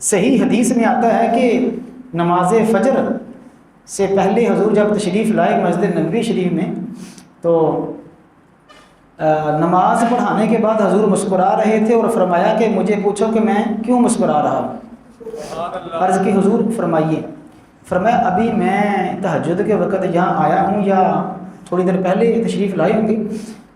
صحیح حدیث میں آتا ہے کہ نماز فجر سے پہلے حضور جب تشریف لائے مسجد نبوی شریف میں تو نماز پڑھانے کے بعد حضور مسکرا رہے تھے اور فرمایا کہ مجھے پوچھو کہ میں کیوں مسکرا رہا ہوں؟ عرض کی حضور فرمائیے۔ فرمایا ابھی میں تہجد کے وقت یہاں آیا ہوں یا تھوڑی دیر پہلے تشریف لائی ہوں گی،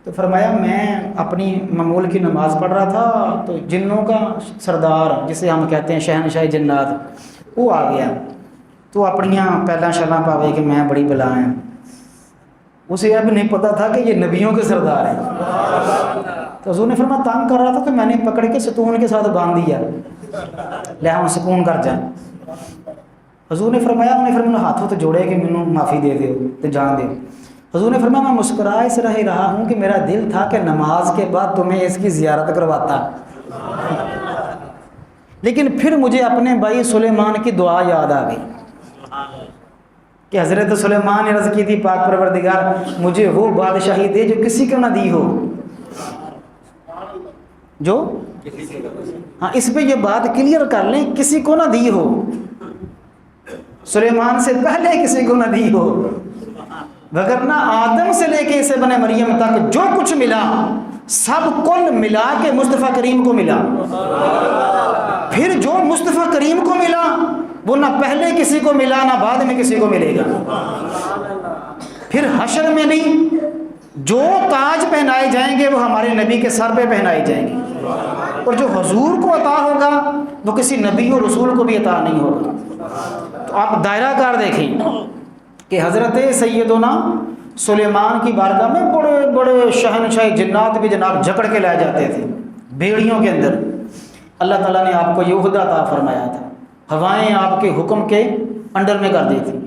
تو فرمایا میں اپنی معمول کی نماز پڑھ رہا تھا تو جنوں کا سردار جسے ہم کہتے ہیں شہنشاہ جنات وہ آ گیا، تو اپنیاں پہلا شلاں پاوے کہ میں بڑی بلا ہیں، اسے اب نہیں پتہ تھا کہ یہ نبیوں کے سردار ہیں۔ تو حضور نے فرمایا تانگ کر رہا تھا تو میں نے پکڑ کے ستون کے ساتھ باندھ دیا، لے ہم سکون کر جائیں۔ حضور نے فرمایا ہاتھوں تو جوڑے کہ مینوں معافی دے دیو تو جان دیو۔ حضور نے فرمایا میں مسکرا اس رہا ہوں کہ میرا دل تھا کہ نماز کے بعد تمہیں اس کی زیارت کرواتا، لیکن پھر مجھے اپنے بھائی سلیمان کی دعا یاد آ گئی کہ حضرت سلیمان نے عرض کی تھی پاک پروردگار مجھے وہ بادشاہی دے جو کسی کو نہ دی ہو، جو ہاں اس پہ یہ بات کلیئر کر لیں، کسی کو نہ دی ہو، سلیمان سے پہلے کسی کو نہ دی ہو، وگرنہ آدم سے لے کے اسے بنے مریم تک جو کچھ ملا سب کل ملا کے مصطفیٰ کریم کو ملا، پھر جو مصطفیٰ کریم کو ملا وہ نہ پہلے کسی کو ملا نہ بعد میں کسی کو ملے گا۔ پھر حشر میں نہیں، جو تاج پہنائے جائیں گے وہ ہمارے نبی کے سر پہ پہنائے جائیں گے، اور جو حضور کو عطا ہوگا وہ کسی نبی اور رسول کو بھی عطا نہیں ہوگا۔ تو آپ دائرہ کار دیکھیں کہ حضرت سیدنا سلیمان کی بارگاہ میں بڑے بڑے شہنشاہ جنات بھی جناب جکڑ کے لائے جاتے تھے بیڑیوں کے اندر۔ اللہ تعالیٰ نے آپ کو یہ عہدہ عطا فرمایا تھا، ہوائیں آپ کے حکم کے انڈر میں کر دی تھی،